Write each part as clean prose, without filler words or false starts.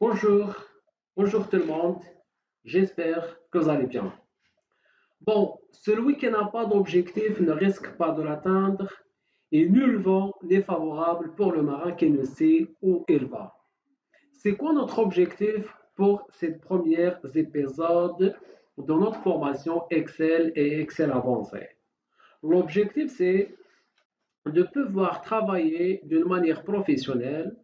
Bonjour, bonjour tout le monde, j'espère que vous allez bien. Bon, celui qui n'a pas d'objectif ne risque pas de l'atteindre et nul vent n'est favorable pour le marin qui ne sait où il va. C'est quoi notre objectif pour ces premiers épisodes de notre formation Excel et Excel avancé? L'objectif, c'est de pouvoir travailler d'une manière professionnelle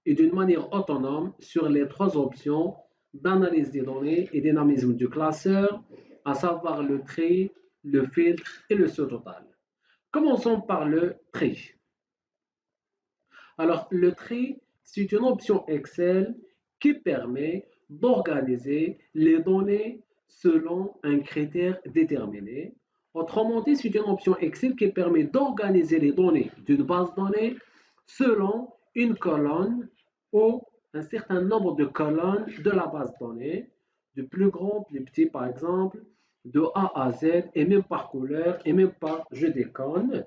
et d'une manière autonome sur les trois options d'analyse des données et dynamisme du classeur, à savoir le tri, le filtre et le saut total. Commençons par le tri. Alors, le tri, c'est une option Excel qui permet d'organiser les données selon un critère déterminé. Autrement dit, c'est une option Excel qui permet d'organiser les données d'une base de données selon une colonne ou un certain nombre de colonnes de la base de données, du plus grand, plus petit par exemple, de A à Z, et même par couleur, et même par je déconne.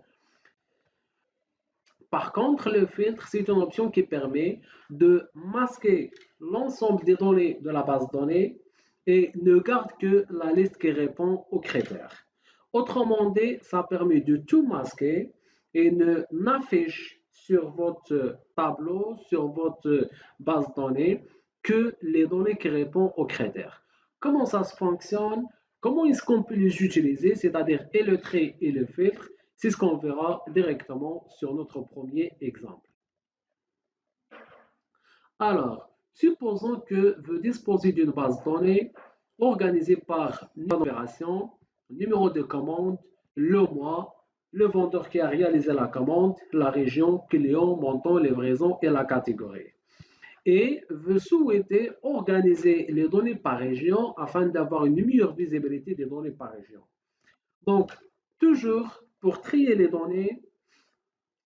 Par contre, le filtre, c'est une option qui permet de masquer l'ensemble des données de la base de données et ne garde que la liste qui répond aux critères. Autrement dit, ça permet de tout masquer et ne n'affiche sur votre tableau, sur votre base de données, que les données qui répondent aux critères. Comment ça se fonctionne? Comment est-ce qu'on peut les utiliser? C'est-à-dire et le trait et le filtre. C'est ce qu'on verra directement sur notre premier exemple. Alors, supposons que vous disposez d'une base de données organisée par numéro d'opération, numéro de commande, le mois, le vendeur qui a réalisé la commande, la région, client, montant, livraison et la catégorie. Et vous souhaitez organiser les données par région afin d'avoir une meilleure visibilité des données par région. Donc, toujours pour trier les données,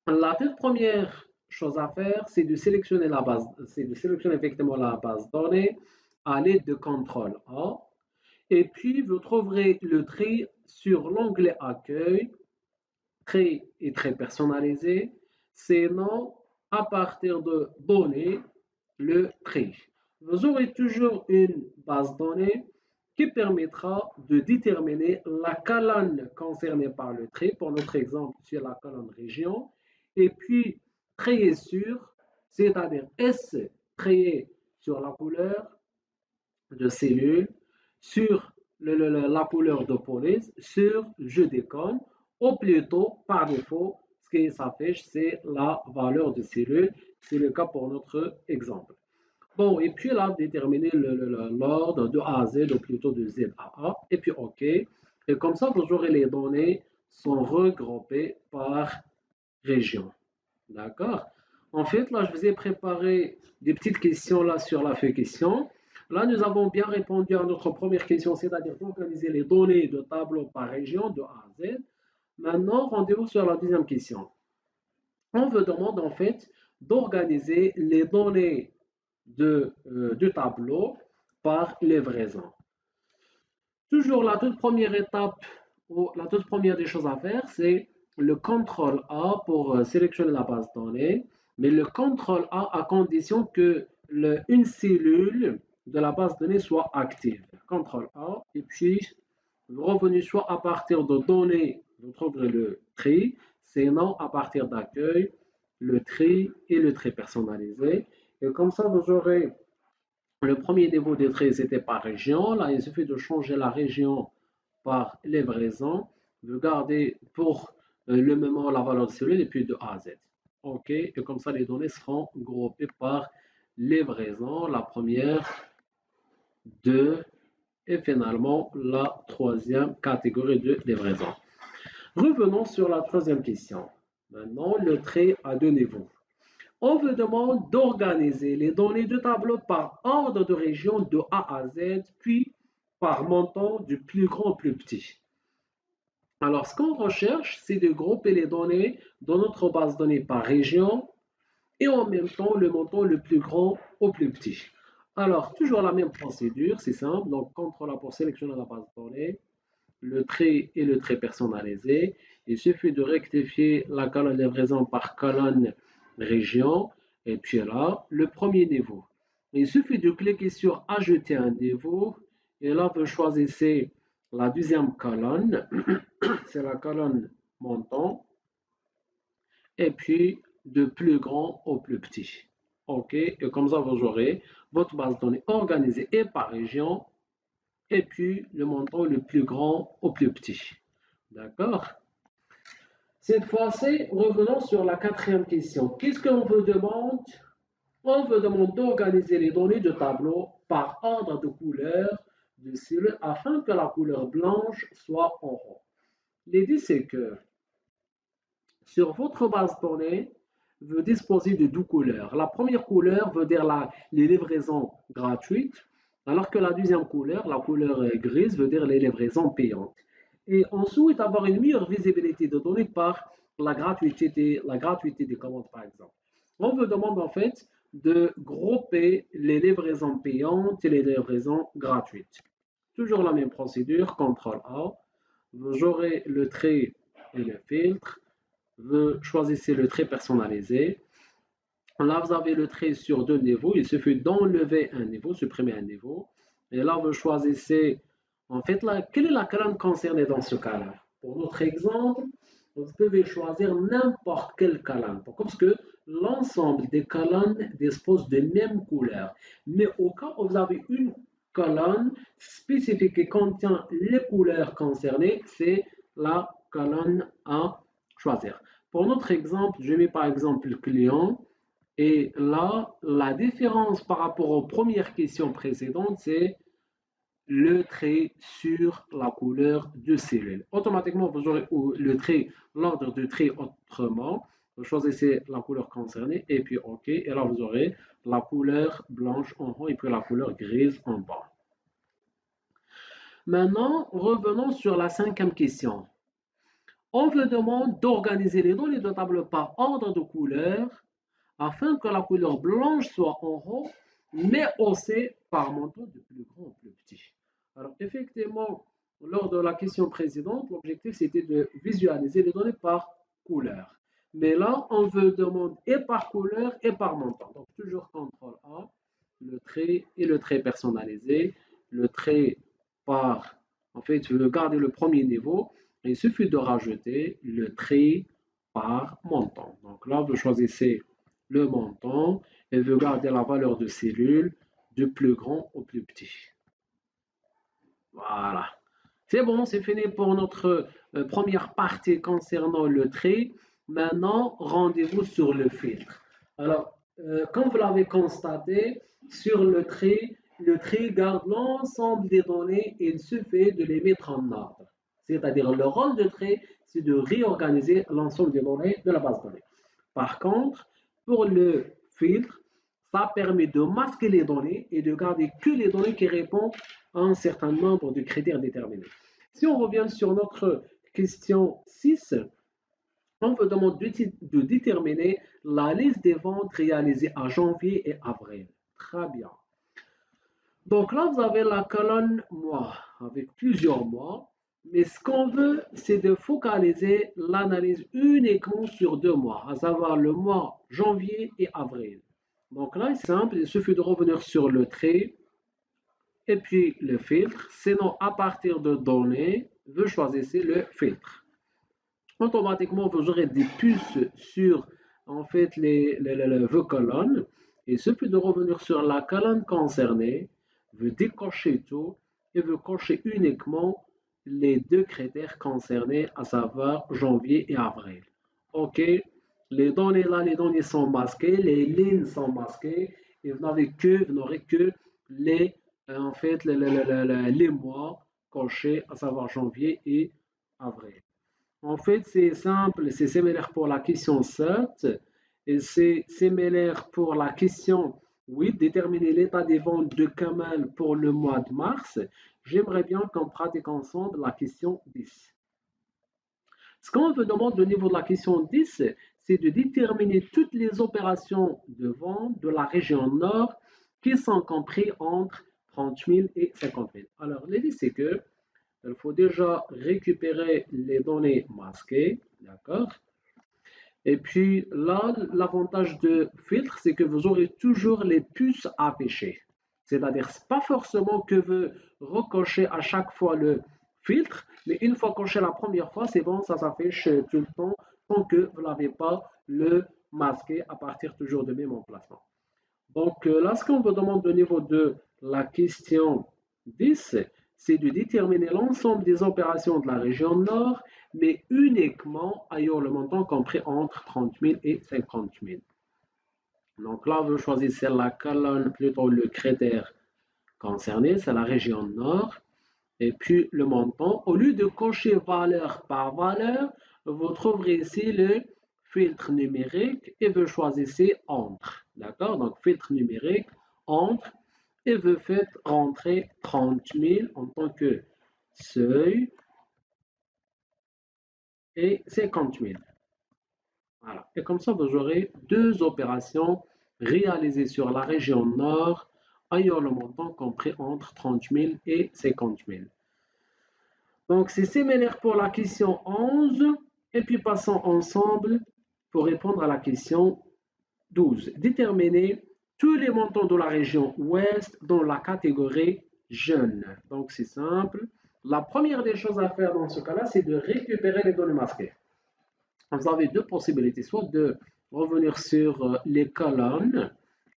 la toute première chose à faire, c'est de sélectionner la base, c'est de sélectionner effectivement la base de données à l'aide de CTRL A. Et puis, vous trouverez le tri sur l'onglet Accueil, Tri et très personnalisé. Sinon, à partir de Données, le tri. Vous aurez toujours une base de données qui permettra de déterminer la colonne concernée par le tri. Pour notre exemple, c'est la colonne région. Et puis, trier sur, c'est-à-dire S, trier sur la couleur de cellule, sur la couleur de police, sur je déconne, ou plutôt, par défaut, ce qui s'affiche, c'est la valeur de cellule. C'est le cas pour notre exemple. Bon, et puis là, déterminer l'ordre de A à Z, ou plutôt de Z à A, et puis OK. Et comme ça, vous aurez les données sont regroupées par région. D'accord? En fait, là, je vous ai préparé des petites questions là sur la feuille question. Là, nous avons bien répondu à notre première question, c'est-à-dire d'organiser les données de tableau par région de A à Z. Maintenant, rendez-vous sur la deuxième question. On vous demande en fait d'organiser les données du tableau par livraison. Toujours la toute première étape ou la toute première des choses à faire, c'est le CTRL A pour sélectionner la base de données, mais le CTRL A à condition que une cellule de la base de données soit active. CTRL A, et puis le revenu soit à partir de données, vous trouverez le tri, sinon à partir d'accueil, le tri et le tri personnalisé. Et comme ça, vous aurez le premier niveau des traits, c'était par région. Là, il suffit de changer la région par livraison, de garder pour le moment la valeur de cellule et puis de A à Z. OK, et comme ça, les données seront groupées par livraison, la première, deux, et finalement la troisième catégorie de livraison. Revenons sur la troisième question. Maintenant, le trait à deux niveaux. On vous demande d'organiser les données du tableau par ordre de région de A à Z, puis par montant du plus grand au plus petit. Alors, ce qu'on recherche, c'est de grouper les données dans notre base de données par région et en même temps le montant le plus grand au plus petit. Alors, toujours la même procédure, c'est simple. Donc, CTRL A pour sélectionner la base de données, le trait et le trait personnalisé. Il suffit de rectifier la colonne livraison par colonne région. Et puis là, le premier niveau. Il suffit de cliquer sur Ajouter un niveau. Et là, vous choisissez la deuxième colonne. C'est la colonne montant. Et puis, de plus grand au plus petit. OK? Et comme ça, vous aurez votre base de données organisée et par région. Et puis, le montant le plus grand au plus petit. D'accord? Cette fois-ci, revenons sur la quatrième question. Qu'est-ce qu'on vous demande? On vous demande d'organiser les données de tableau par ordre de couleur de cellules afin que la couleur blanche soit en haut. L'idée, c'est que sur votre base de données, vous disposez de deux couleurs. La première couleur veut dire les livraisons gratuites, alors que la deuxième couleur, la couleur grise, veut dire les livraisons payantes. Et on souhaite avoir une meilleure visibilité de données par la gratuité des commandes, par exemple. On vous demande en fait de grouper les livraisons payantes et les livraisons gratuites. Toujours la même procédure, CTRL A, vous aurez le trait et le filtre, vous choisissez le trait personnalisé. Là, vous avez le trait sur deux niveaux. Il suffit d'enlever un niveau, supprimer un niveau. Et là, vous choisissez, en fait, quelle est la colonne concernée dans ce cas-là. Pour notre exemple, vous pouvez choisir n'importe quelle colonne. Parce que l'ensemble des colonnes dispose de même couleur. Mais au cas où vous avez une colonne spécifique qui contient les couleurs concernées, c'est la colonne à choisir. Pour notre exemple, je mets par exemple le client. Et là, la différence par rapport aux premières questions précédentes, c'est le trait sur la couleur de cellule. Automatiquement, vous aurez le trait, l'ordre de trait autrement. Vous choisissez la couleur concernée et puis OK. Et là, vous aurez la couleur blanche en haut et puis la couleur grise en bas. Maintenant, revenons sur la cinquième question. On vous demande d'organiser les données de table par ordre de couleur afin que la couleur blanche soit en haut, mais aussi par montant de plus grand au plus petit. Alors, effectivement, lors de la question précédente, l'objectif c'était de visualiser les données par couleur. Mais là, on veut demander et par couleur et par montant. Donc, toujours CTRL A, le trait et le trait personnalisé, le trait par, en fait, je veux garder le premier niveau. Il suffit de rajouter le trait par montant. Donc là, vous choisissez le montant et veut garder la valeur de cellule du plus grand au plus petit. Voilà. C'est bon, c'est fini pour notre première partie concernant le trait. Maintenant, rendez-vous sur le filtre. Alors, comme vous l'avez constaté, sur le trait garde l'ensemble des données et il suffit de les mettre en ordre. C'est-à-dire, le rôle de trait, c'est de réorganiser l'ensemble des données de la base de données. Par contre, pour le filtre, ça permet de masquer les données et de garder que les données qui répondent à un certain nombre de critères déterminés. Si on revient sur notre question 6, on vous demande de déterminer la liste des ventes réalisées à janvier et avril. Très bien. Donc là, vous avez la colonne mois avec plusieurs mois. Mais ce qu'on veut, c'est de focaliser l'analyse uniquement sur 2 mois, à savoir le mois janvier et avril. Donc là, c'est simple, il suffit de revenir sur le trait et puis le filtre. Sinon, à partir de données, vous choisissez le filtre. Automatiquement, vous aurez des puces sur en fait vos colonnes. Il suffit de revenir sur la colonne concernée, vous décochez tout et vous cochez uniquement les deux critères concernés, à savoir janvier et avril. OK, les données là, les données sont masquées, les lignes sont masquées et vous n'aurez que les, en fait, les mois cochés, à savoir janvier et avril. En fait, c'est simple, c'est similaire pour la question 7 et c'est similaire pour la question 8, déterminer l'état des ventes de Kamal pour le mois de mars. J'aimerais bien qu'on pratique ensemble la question 10. Ce qu'on vous demande au niveau de la question 10, c'est de déterminer toutes les opérations de vente de la région nord qui sont comprises entre 30 000 et 50 000. Alors, l'idée, c'est que il faut déjà récupérer les données masquées, d'accord? Et puis là, l'avantage de filtre, c'est que vous aurez toujours les puces affichées. C'est-à-dire, c'est pas forcément que vous recochez à chaque fois le filtre, mais une fois coché la première fois, c'est bon, ça s'affiche tout le temps, tant que vous n'avez pas le masqué à partir toujours du même emplacement. Donc là, ce qu'on vous demande au niveau de la question 10, c'est de déterminer l'ensemble des opérations de la région nord, mais uniquement ayant le montant compris entre 30 000 et 50 000. Donc là, vous choisissez la colonne, plutôt le critère concerné, c'est la région nord. Et puis le montant, au lieu de cocher valeur par valeur, vous trouverez ici le filtre numérique et vous choisissez entre. D'accord? Donc filtre numérique, entre, et vous faites rentrer 30 000 en tant que seuil et 50 000. Voilà. Et comme ça, vous aurez deux opérations réalisées sur la région nord ayant le montant compris entre 30 000 et 50 000. Donc, c'est similaire pour la question 11. Et puis, passons ensemble pour répondre à la question 12. Déterminer tous les montants de la région ouest dans la catégorie jeunes. Donc, c'est simple. La première des choses à faire dans ce cas-là, c'est de récupérer les données masquées. Vous avez deux possibilités, soit de revenir sur les colonnes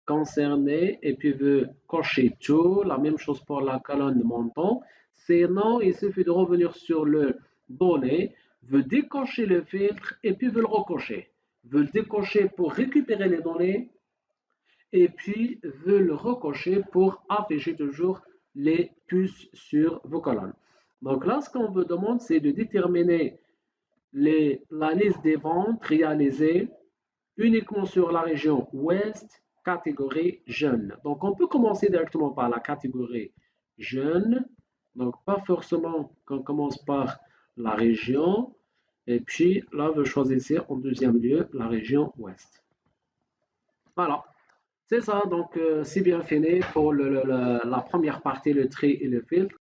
concernées et puis vous cochez tout, la même chose pour la colonne montant. Sinon, il suffit de revenir sur le données, vous décochez le filtre et puis vous le recochez. Vous le décochez pour récupérer les données et puis vous le recochez pour afficher toujours les puces sur vos colonnes. Donc là, ce qu'on vous demande, c'est de déterminer la liste des ventes réalisées uniquement sur la région ouest, catégorie jeunes. Donc, on peut commencer directement par la catégorie jeunes. Donc, pas forcément qu'on commence par la région. Et puis, là, vous choisissez en deuxième lieu la région ouest. Voilà. C'est ça. Donc, c'est bien fini pour la première partie, le tri et le filtre.